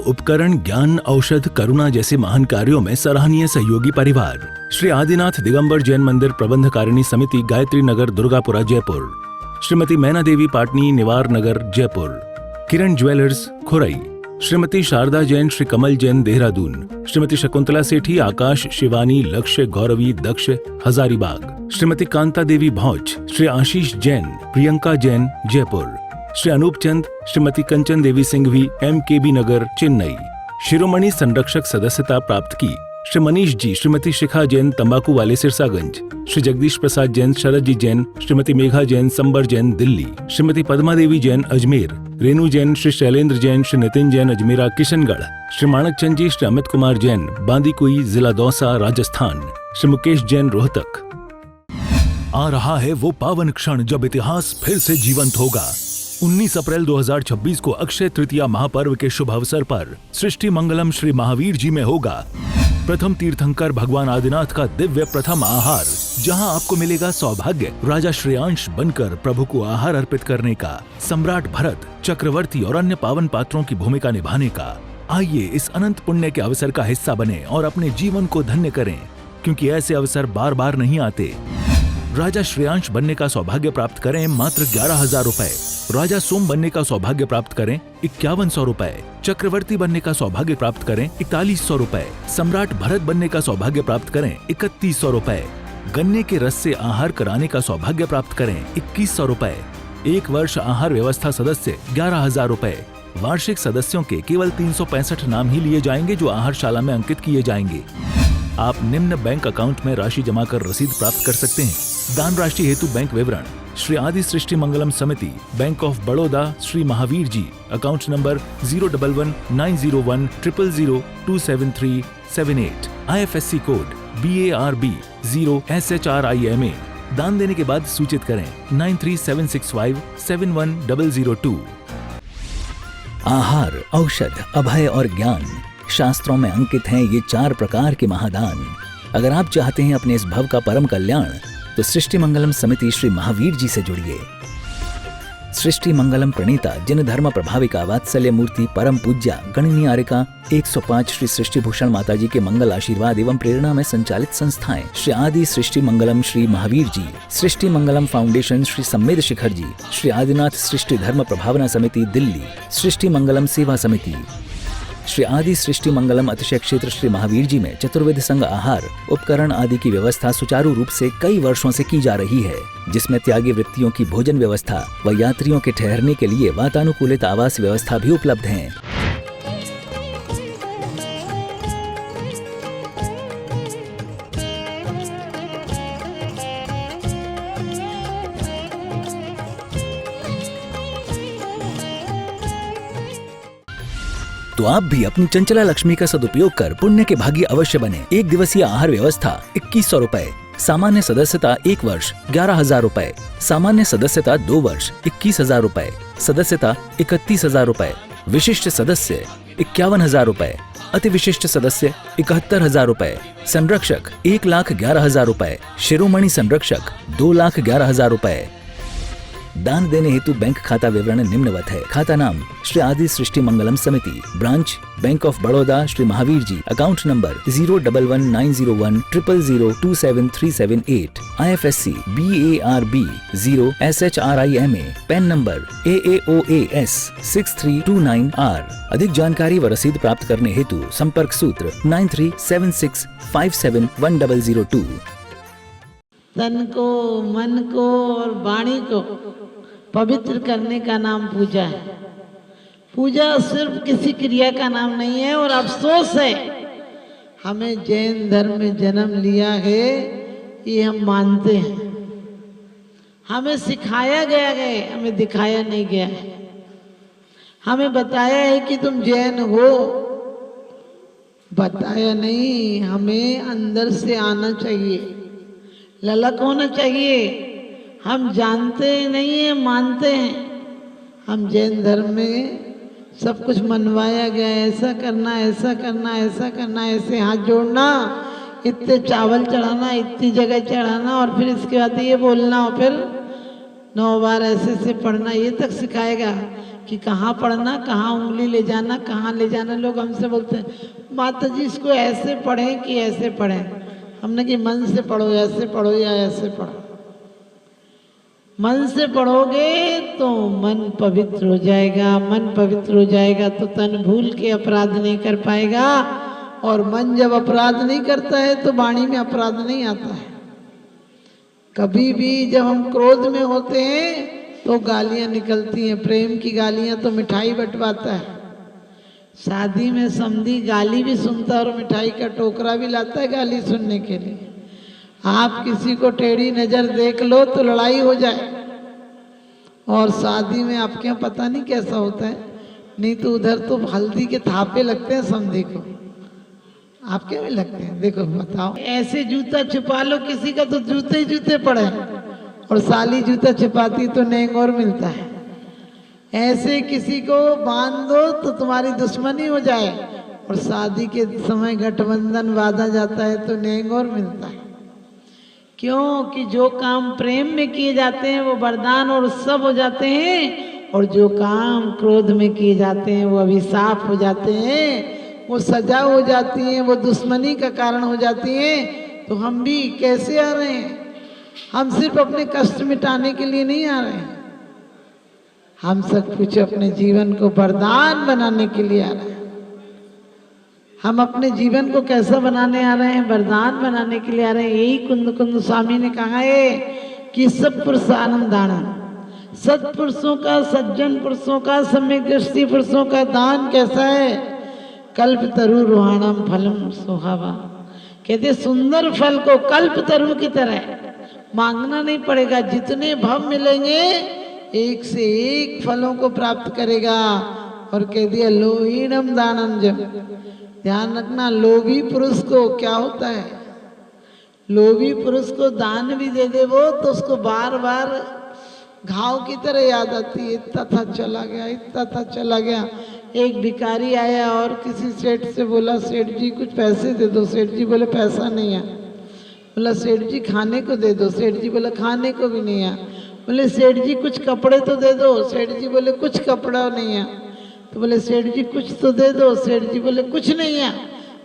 उपकरण, ज्ञान, औषध, करुणा जैसे महान कार्यों में सराहनीय सहयोगी परिवार। श्री आदिनाथ दिगंबर जैन मंदिर प्रबंधकारिणी समिति, गायत्री नगर, दुर्गापुरा, जयपुर। श्रीमती मैना देवी पाटनी, निवार नगर, जयपुर। किरण ज्वेलर्स, खुरई। श्रीमती शारदा जैन, श्री कमल जैन, देहरादून। श्रीमती शकुंतला सेठी, आकाश, शिवानी, लक्ष्य, गौरवी, दक्ष, हजारीबाग। श्रीमती कांता देवी भौज, श्री आशीष जैन, प्रियंका जैन, जयपुर। श्री अनूप चंद, श्रीमती कंचन देवी सिंघवी, MKB नगर, चेन्नई। शिरोमणि संरक्षक सदस्यता प्राप्त की श्री मनीष जी, श्रीमती शिखा जैन, तंबाकू वाले, सिरसागंज। श्री जगदीश प्रसाद जैन, शरद जी जैन, श्रीमती मेघा जैन, संबर जैन, दिल्ली। श्रीमती पद्मा देवी जैन, अजमेर। रेणु जैन, श्री शैलेंद्र जैन, श्री नितिन जैन, अजमेरा, किशनगढ़। श्री माणक चंद जी, श्री अमित कुमार जैन, बांदीकुई, जिला दौसा, राजस्थान। श्री मुकेश जैन, रोहतक। आ रहा है वो पावन क्षण जब इतिहास फिर से जीवंत होगा। 19 अप्रैल 2026 को अक्षय तृतीया महापर्व के शुभ अवसर पर सृष्टि मंगलम श्री महावीर जी में होगा प्रथम तीर्थंकर भगवान आदिनाथ का दिव्य प्रथम आहार, जहां आपको मिलेगा सौभाग्य राजा श्रेयांश बनकर प्रभु को आहार अर्पित करने का, सम्राट भरत, चक्रवर्ती और अन्य पावन पात्रों की भूमिका निभाने का। आइए इस अनंत पुण्य के अवसर का हिस्सा बने और अपने जीवन को धन्य करें, क्योंकि ऐसे अवसर बार बार नहीं आते। राजा श्रेयांश बनने का सौभाग्य प्राप्त करें मात्र 11,000 रुपए। राजा सोम बनने का सौभाग्य प्राप्त करें 5100 रुपए। चक्रवर्ती बनने का सौभाग्य प्राप्त करें 4100 रुपए। सम्राट भरत बनने का सौभाग्य प्राप्त करें 3100 रुपए। गन्ने के रस से आहार कराने का सौभाग्य प्राप्त करें 2100 रुपए। 1 वर्ष आहार व्यवस्था सदस्य 11,000 रुपए। वार्षिक सदस्यों के केवल 365 नाम ही लिए जाएंगे जो आहारशाला में अंकित किए जाएंगे। आप निम्न बैंक अकाउंट में राशि जमा कर रसीद प्राप्त कर सकते हैं। दान राशि हेतु बैंक विवरण: श्री आदि Srishti Mangalam Samiti, Bank of Baroda, Shri Mahavir ji, account number 0119010027378, IFSC code BARB 0SHRIMA। दान देने के बाद सूचित करें 9376571002। आहार, औषध, अभय और ज्ञान, शास्त्रों में अंकित हैं ये 4 प्रकार के महादान। अगर आप चाहते हैं अपने इस भव का परम कल्याण, तो सृष्टि मंगलम समिति श्री महावीर जी से जुड़िए। सृष्टि मंगलम प्रणीता, जिन धर्म प्रभाविका, वात्सल्य मूर्ति, परम पूज्या गणनीयारिका 105 श्री सृष्टि भूषण माता जी के मंगल आशीर्वाद एवं प्रेरणा में संचालित संस्थाएं श्री आदि सृष्टि मंगलम श्री महावीर जी, सृष्टि मंगलम फाउंडेशन श्री सम्मेद शिखर जी, श्री आदिनाथ सृष्टि धर्म प्रभावना समिति दिल्ली, सृष्टि मंगलम सेवा समिति, श्री आदि सृष्टि मंगलम अतिशय क्षेत्र श्री महावीर जी में चतुर्वेद संघ आहार, उपकरण आदि की व्यवस्था सुचारू रूप से कई वर्षों से की जा रही है, जिसमें त्यागी वृत्तियों की भोजन व्यवस्था व यात्रियों के ठहरने के लिए वातानुकूलित आवास व्यवस्था भी उपलब्ध है। तो आप भी अपनी चंचला लक्ष्मी का सदुपयोग कर पुण्य के भागी अवश्य बने। 1 दिवसीय आहार व्यवस्था 2100 रुपए, सामान्य सदस्यता 1 वर्ष 11,000 रुपए, सामान्य सदस्यता 2 वर्ष 21,000 रुपए, सदस्यता 31,000 रुपए, विशिष्ट सदस्य 51,000 रुपए, अति विशिष्ट सदस्य 71,000 रुपए, संरक्षक 1,11,000 रुपए, शिरोमणि संरक्षक 2,11,000 रुपए। दान देने हेतु बैंक खाता विवरण निम्नवत है। खाता नाम श्री आदि Srishti Mangalam Samiti, branch Bank of Baroda Shri Mahavir ji, account number 0119010027378, IFSC BARB 0SHRIMA, PAN number AAOAS 6329R। अधिक जानकारी व रसीद प्राप्त करने हेतु संपर्क सूत्र 9376571002। तन को, मन को और वाणी को पवित्र करने का नाम पूजा है। पूजा सिर्फ किसी क्रिया का नाम नहीं है, और अफसोस है हमें जैन धर्म में जन्म लिया है ये हम मानते हैं, हमें सिखाया गया है, हमें दिखाया नहीं गया है। हमें बताया है कि तुम जैन हो, बताया नहीं, हमें अंदर से आना चाहिए, ललक होना चाहिए। हम जानते नहीं हैं, मानते हैं। हम जैन धर्म में सब कुछ मनवाया गया है, ऐसा करना, ऐसा करना, ऐसा करना, ऐसे हाथ जोड़ना, इतने चावल चढ़ाना, इतनी जगह चढ़ाना, और फिर इसके बाद ये बोलना, और फिर 9 बार ऐसे से पढ़ना, ये तक सिखाएगा। कि कहाँ पढ़ना, कहाँ उंगली ले जाना, कहाँ ले जाना। लोग हमसे बोलते हैं माता जी इसको ऐसे पढ़ें कि ऐसे पढ़ें। हमने कि मन से पढ़ो, ऐसे पढ़ो या ऐसे पढ़ो। मन से पढ़ोगे तो मन पवित्र हो जाएगा, मन पवित्र हो जाएगा तो तन भूल के अपराध नहीं कर पाएगा, और मन जब अपराध नहीं करता है तो वाणी में अपराध नहीं आता है। कभी भी जब हम क्रोध में होते हैं तो गालियां निकलती हैं, प्रेम की गालियां तो मिठाई बंटवाता है। शादी में समधी गाली भी सुनता है और मिठाई का टोकरा भी लाता है गाली सुनने के लिए। आप किसी को टेढ़ी नजर देख लो तो लड़ाई हो जाए, और शादी में आपके यहाँ पता नहीं कैसा होता है, नहीं तो उधर तो हल्दी के थापे लगते हैं समधी को, आपके भी लगते हैं। देखो बताओ, ऐसे जूता छुपा लो किसी का तो जूते ही जूते पड़े, और साली जूता छुपाती तो नेंग और मिलता है। ऐसे किसी को बांध दो तो तुम्हारी दुश्मनी हो जाए, और शादी के समय गठबंधन बांधा जाता है तो नेंग और मिलता है। क्यों कि जो काम प्रेम में किए जाते हैं वो वरदान और उत्सव हो जाते हैं, और जो काम क्रोध में किए जाते हैं वो अभिशाप हो जाते हैं, वो सजा हो जाती है, वो दुश्मनी का कारण हो जाती है। तो हम भी कैसे आ रहे हैं? हम सिर्फ अपने कष्ट मिटाने के लिए नहीं आ रहे हैं, हम सब कुछ अपने जीवन को वरदान बनाने के लिए आ रहे हैं। हम अपने जीवन को कैसा बनाने आ रहे हैं? वरदान बनाने के लिए आ रहे हैं। यही कुंद कुंद स्वामी ने कहा है कि सत्पुरुष आनंदानंद, सत्पुरुषों का, सज्जन पुरुषों का, सम्यक दृष्टि पुरुषों का दान कैसा है? कल्प तरु रुहाणम फलम सुहावा। कहते सुंदर फल को कल्प तरु की तरह मांगना नहीं पड़ेगा, जितने भव मिलेंगे एक से एक फलों को प्राप्त करेगा। और कह दिया लोहीणम दानम जम। ध्यान रखना, लोभी पुरुष को क्या होता है? लोभी पुरुष को दान भी दे दे वो तो उसको बार बार घाव की तरह याद आती है, इतना था चला गया, इतना था चला गया। एक भिखारी आया और किसी सेठ से बोला सेठ जी कुछ पैसे दे दो। सेठ जी बोले पैसा नहीं है। बोला सेठ जी खाने को दे दो। सेठ जी बोला खाने को भी नहीं है। बोले सेठ जी कुछ कपड़े तो दे दो। सेठ जी बोले कुछ कपड़ा नहीं है। तो बोले सेठ जी कुछ तो दे दो। सेठ जी बोले कुछ नहीं है।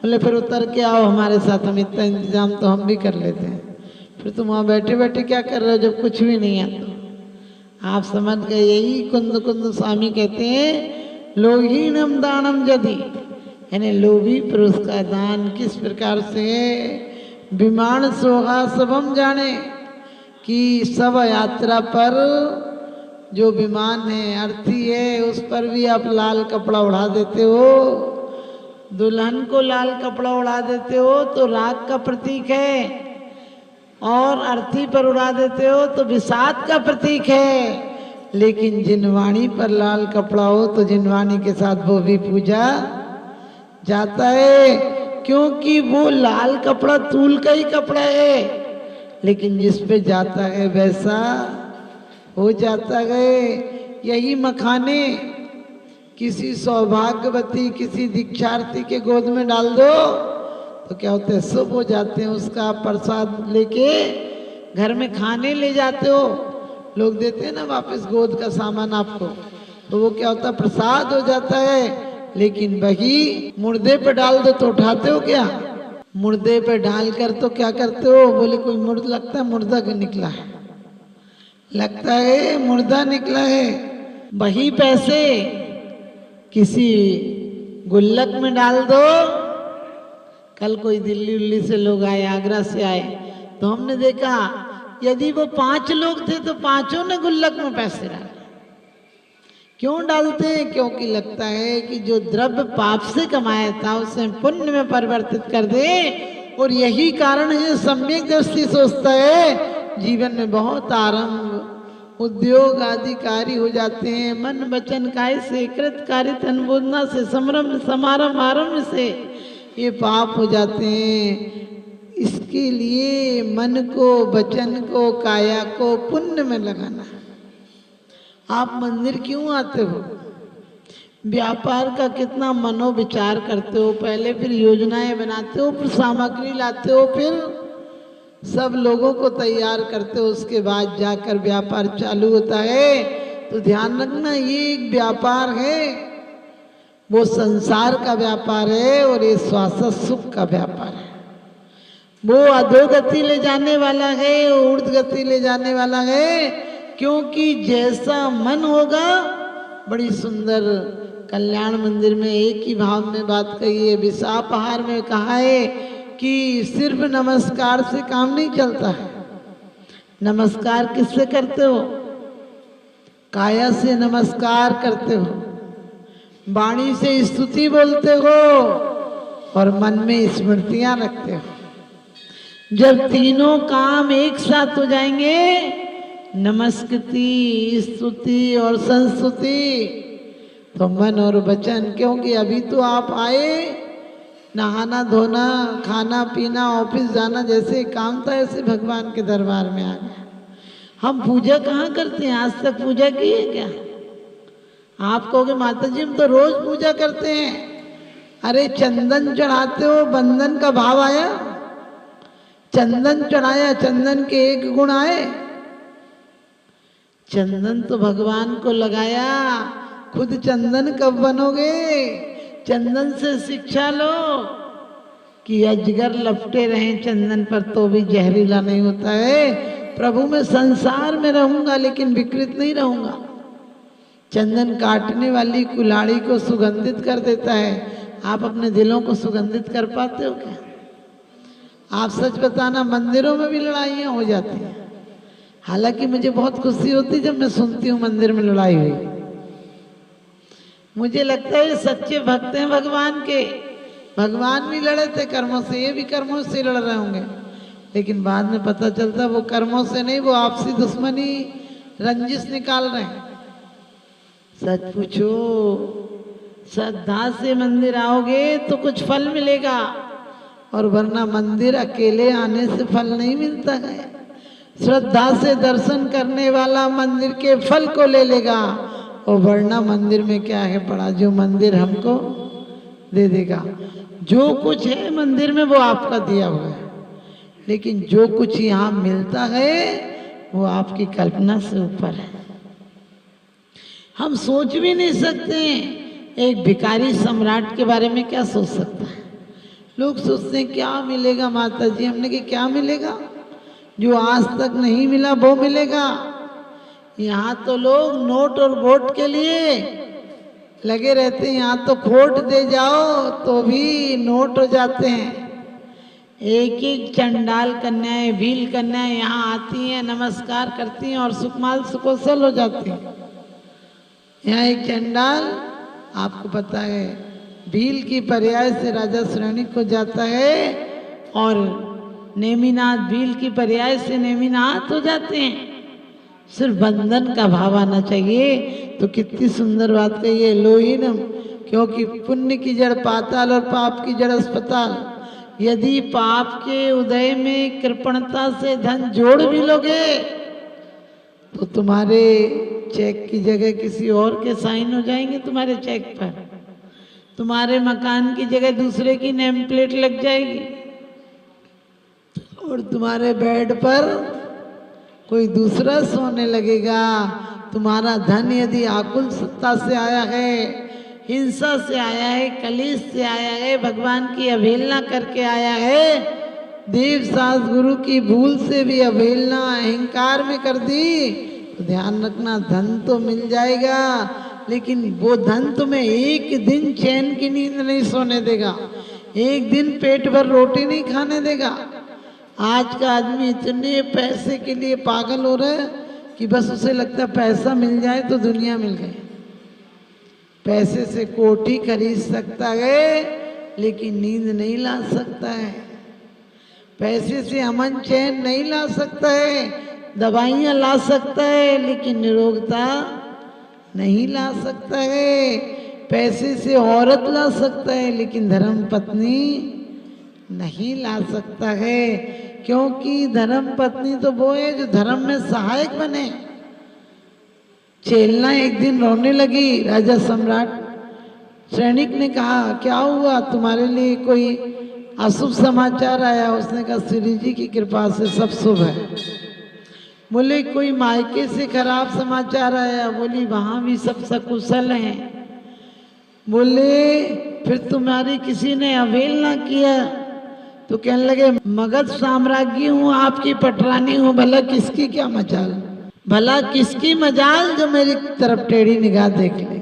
बोले फिर उतर के आओ हमारे साथ, हम इतना इंतजाम तो हम भी कर लेते हैं। फिर तुम वहाँ बैठे बैठे क्या कर रहे हो जब कुछ भी नहीं है? तो आप समझ गए, यही कुंद कुंद स्वामी कहते हैं लोहीणम दानम यदि, यानी लोभी पुरुष का दान किस प्रकार से है। विमान सोहा सबम जाने कि सब यात्रा पर जो विमान है, अर्थी है, उस पर भी आप लाल कपड़ा उड़ा देते हो। दुल्हन को लाल कपड़ा उड़ा देते हो तो राग का प्रतीक है, और अर्थी पर उड़ा देते हो तो विषाद का प्रतीक है। लेकिन जिनवाणी पर लाल कपड़ा हो तो जिनवाणी के साथ वो भी पूजा जाता है, क्योंकि वो लाल कपड़ा तूल का ही कपड़ा है, लेकिन जिस पे जाता है वैसा हो जाता है। यही मखाने किसी सौभाग्यवती, किसी दीक्षार्थी के गोद में डाल दो तो क्या होता है? शुभ हो जाते हैं। उसका प्रसाद लेके घर में खाने ले जाते हो, लोग देते हैं ना वापस गोद का सामान आपको, तो वो क्या होता है? प्रसाद हो जाता है। लेकिन वही मुर्दे पे डाल दो तो उठाते हो क्या? मुर्दे पे डालकर तो क्या करते हो? बोले कोई मुर्दा लगता है, मुर्दा निकला है, लगता है मुर्दा निकला है। वही पैसे किसी गुल्लक में डाल दो। कल कोई दिल्ली उल्ली से लोग आए, आगरा से आए, तो हमने देखा यदि वो 5 लोग थे तो पांचों ने गुल्लक में पैसे डाले। क्यों डालते हैं? क्योंकि लगता है कि जो द्रव्य पाप से कमाया था उसे पुण्य में परिवर्तित कर दे। और यही कारण है सम्यक दृष्टि सोचता है जीवन में बहुत आरंभ, उद्योग आदि कार्य हो जाते हैं। मन वचन काय से, कृत कारित अनुमोदना से, समरम समारंभ आरंभ से ये पाप हो जाते हैं। इसके लिए मन को, वचन को, काया को पुण्य में लगाना। आप मंदिर क्यों आते हो? व्यापार का कितना मनोविचार करते हो, पहले फिर योजनाएं बनाते हो, फिर सामग्री लाते हो, फिर सब लोगों को तैयार करते हो, उसके बाद जाकर व्यापार चालू होता है। तो ध्यान रखना ये एक व्यापार है, वो संसार का व्यापार है और ये श्वास सुख का व्यापार है। वो अधोगति ले जाने वाला है, ऊर्ध्व गति ले जाने वाला है, क्योंकि जैसा मन होगा। बड़ी सुंदर कल्याण मंदिर में एक ही भाव में बात कही है, विसापहार में कहा है कि सिर्फ नमस्कार से काम नहीं चलता है। नमस्कार किससे करते हो? काया से नमस्कार करते हो, वाणी से स्तुति बोलते हो और मन में स्मृतियां रखते हो। जब तीनों काम एक साथ हो जाएंगे, नमस्कृति, स्तुति और संस्तुति, तो मन और वचन, क्योंकि अभी तो आप आए, नहाना धोना, खाना पीना, ऑफिस जाना जैसे काम था, ऐसे भगवान के दरबार में आ गए। हम पूजा कहाँ करते हैं? आज तक पूजा की है क्या? आप कहोगे माता जी हम तो रोज पूजा करते हैं। अरे चंदन चढ़ाते हो, बंधन का भाव आया? चंदन चढ़ाया, चंदन के एक गुण आए? चंदन तो भगवान को लगाया, खुद चंदन कब बनोगे? चंदन से शिक्षा लो कि अजगर लपटे रहे चंदन पर तो भी जहरीला नहीं होता है। प्रभु मैं संसार में रहूंगा लेकिन विकृत नहीं रहूंगा। चंदन काटने वाली कुल्हाड़ी को सुगंधित कर देता है, आप अपने दिलों को सुगंधित कर पाते हो क्या? आप सच बताना, मंदिरों में भी लड़ाइयाँ हो जाती हैं। हालांकि मुझे बहुत खुशी होती जब मैं सुनती हूँ मंदिर में लड़ाई हुई। मुझे लगता है ये सच्चे भक्त हैं भगवान के। भगवान भी लड़े थे कर्मों से, ये भी कर्मों से लड़ रहे होंगे, लेकिन बाद में पता चलता वो कर्मों से नहीं, वो आपसी दुश्मनी, रंजिश निकाल रहे हैं। सच पूछो, श्रद्धा से मंदिर आओगे तो कुछ फल मिलेगा, और वरना मंदिर अकेले आने से फल नहीं मिलता है। श्रद्धा से दर्शन करने वाला मंदिर के फल को ले लेगा, और वरना मंदिर में क्या है पड़ा, जो मंदिर हमको दे देगा। जो कुछ है मंदिर में वो आपका दिया हुआ है, लेकिन जो कुछ यहाँ मिलता है वो आपकी कल्पना से ऊपर है। हम सोच भी नहीं सकते। एक भिखारी सम्राट के बारे में क्या सोच सकता है? लोग सोचते हैं क्या मिलेगा माता जी। हमने कि क्या मिलेगा? जो आज तक नहीं मिला वो मिलेगा। यहाँ तो लोग नोट और वोट के लिए लगे रहते हैं। यहाँ तो खोट दे जाओ तो भी नोट हो जाते हैं। एक एक चंडाल कन्याएं, भील कन्याएं यहाँ आती हैं, नमस्कार करती हैं और सुकमाल सुकोसल हो जाती हैं। यहाँ एक चंडाल, आपको पता है, भील की पर्याय से राजा श्रेणी को जाता है, और नेमिनाथ भील की पर्याय से नेमिनाथ हो जाते हैं। सिर्फ बंधन का भाव आना चाहिए। तो कितनी सुंदर बात कही है, लोहीनम, क्योंकि पुण्य की जड़ पाताल और पाप की जड़ अस्पताल। यदि पाप के उदय में कृपणता से धन जोड़ भी लोगे तो तुम्हारे चेक की जगह किसी और के साइन हो जाएंगे तुम्हारे चेक पर। तुम्हारे मकान की जगह दूसरे की नेम प्लेट लग जाएगी, और तुम्हारे बेड पर कोई दूसरा सोने लगेगा। तुम्हारा धन यदि आकुल सत्ता से आया है, हिंसा से आया है, कलेश से आया है, भगवान की अवहेलना करके आया है, देव सास गुरु की भूल से भी अवहेलना अहंकार में कर दी, तो ध्यान रखना धन तो मिल जाएगा, लेकिन वो धन तुम्हें एक दिन चैन की नींद नहीं सोने देगा, एक दिन पेट भर रोटी नहीं खाने देगा। आज का आदमी इतने पैसे के लिए पागल हो रहा है कि बस उसे लगता है पैसा मिल जाए तो दुनिया मिल गई। पैसे से कोठी खरीद सकता है लेकिन नींद नहीं ला सकता है। पैसे से अमन चैन नहीं ला सकता है। दवाइयाँ ला सकता है लेकिन निरोगता नहीं ला सकता है। पैसे से औरत ला सकता है लेकिन धर्म पत्नी नहीं ला सकता है, क्योंकि धर्म पत्नी तो वो है जो धर्म में सहायक बने। चेलना एक दिन रोने लगी। राजा सम्राट सैनिक ने कहा क्या हुआ, तुम्हारे लिए कोई अशुभ समाचार आया? उसने कहा श्री जी की कृपा से सब शुभ है। बोले कोई मायके से खराब समाचार आया। बोली वहाँ भी सब सकुशल हैं। बोले फिर तुम्हारी किसी ने अवहेलना किया? तो कहने लगे मगध साम्राज्ञी हूँ, आपकी पटरानी हूँ, भला किसकी क्या मजाल, भला किसकी मजाल जो मेरी तरफ टेढ़ी निगाह देख ले।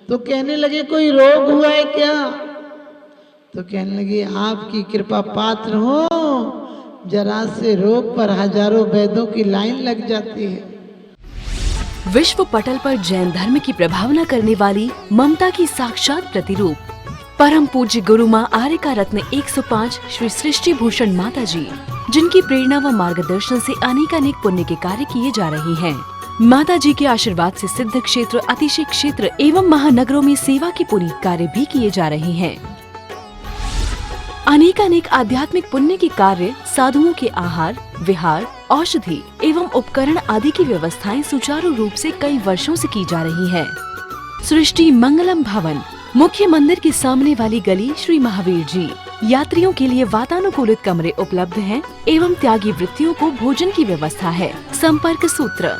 तो कहने लगे कोई रोग हुआ है क्या? तो कहने लगे आपकी कृपा पात्र हो, जरा से रोग पर हजारों वैद्यों की लाइन लग जाती है। विश्व पटल पर जैन धर्म की प्रभावना करने वाली ममता की साक्षात प्रतिरूप परम पूज्य गुरु माँ आर्यका रत्न 105 श्री सृष्टि भूषण माता जी, जिनकी प्रेरणा व मार्गदर्शन से अनेकानेक पुण्य के कार्य किए जा रहे हैं। माता जी के आशीर्वाद से सिद्ध क्षेत्र, अतिशय क्षेत्र एवं महानगरों में सेवा के पुनीत कार्य भी किए जा रहे हैं। अनेकानेक आध्यात्मिक पुण्य के कार्य, साधुओं के आहार, विहार, औषधि एवं उपकरण आदि की व्यवस्थाएं सुचारू रूप से कई वर्षों से की जा रही है। सृष्टि मंगलम भवन, मुख्य मंदिर के सामने वाली गली श्री महावीर जी। यात्रियों के लिए वातानुकूलित कमरे उपलब्ध हैं एवं त्यागी वृत्तियों को भोजन की व्यवस्था है। संपर्क सूत्र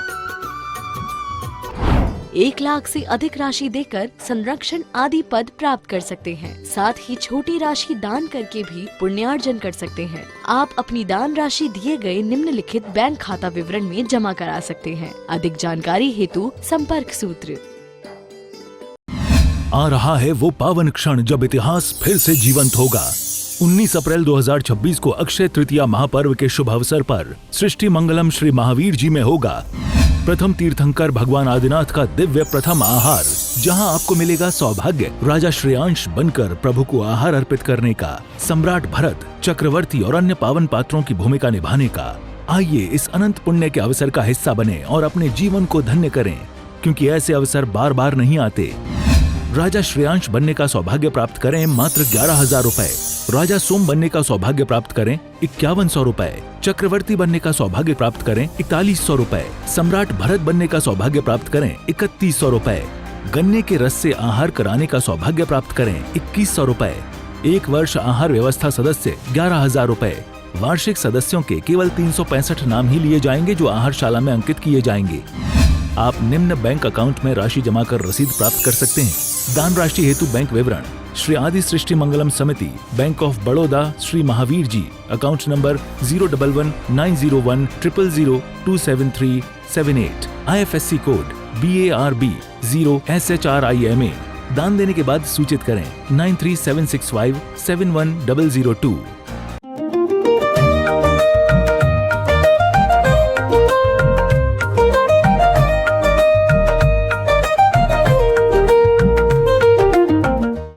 1 लाख से अधिक राशि देकर संरक्षण आदि पद प्राप्त कर सकते हैं। साथ ही छोटी राशि दान करके भी पुण्यार्जन कर सकते हैं। आप अपनी दान राशि दिए गए निम्नलिखित बैंक खाता विवरण में जमा करा सकते हैं। अधिक जानकारी हेतु संपर्क सूत्र। आ रहा है वो पावन क्षण जब इतिहास फिर से जीवंत होगा। 19 अप्रैल 2026 को अक्षय तृतीया महापर्व के शुभ अवसर पर सृष्टि मंगलम श्री महावीर जी में होगा प्रथम तीर्थंकर भगवान आदिनाथ का दिव्य प्रथम आहार, जहां आपको मिलेगा सौभाग्य राजा श्रेयांश बनकर प्रभु को आहार अर्पित करने का, सम्राट भरत, चक्रवर्ती और अन्य पावन पात्रों की भूमिका निभाने का। आइए इस अनंत पुण्य के अवसर का हिस्सा बने और अपने जीवन को धन्य करें, क्योंकि ऐसे अवसर बार बार नहीं आते। राजा श्रेयांश बनने का सौभाग्य प्राप्त करें मात्र 11,000 रुपए, राजा सोम बनने का सौभाग्य प्राप्त करें 5100 रुपए, चक्रवर्ती बनने का सौभाग्य प्राप्त करें 4100 रुपए, सम्राट भरत बनने का सौभाग्य प्राप्त करें 3100 रुपए, गन्ने के रस से आहार कराने का सौभाग्य प्राप्त करें 2100 रुपए, 1 वर्ष आहार व्यवस्था सदस्य 11,000 रुपए। वार्षिक सदस्यों के केवल 365 नाम ही लिए जाएंगे जो आहारशाला में अंकित किए जाएंगे। आप निम्न बैंक अकाउंट में राशि जमा कर रसीद प्राप्त कर सकते हैं। दान राशि हेतु बैंक विवरण: श्री आदि Srishti Mangalam Samiti, Bank of Baroda, Shri Mahavir ji, account number 0119010027378, IFSC code BARB 0SHRIMA। दान देने के बाद सूचित करें 9376571002।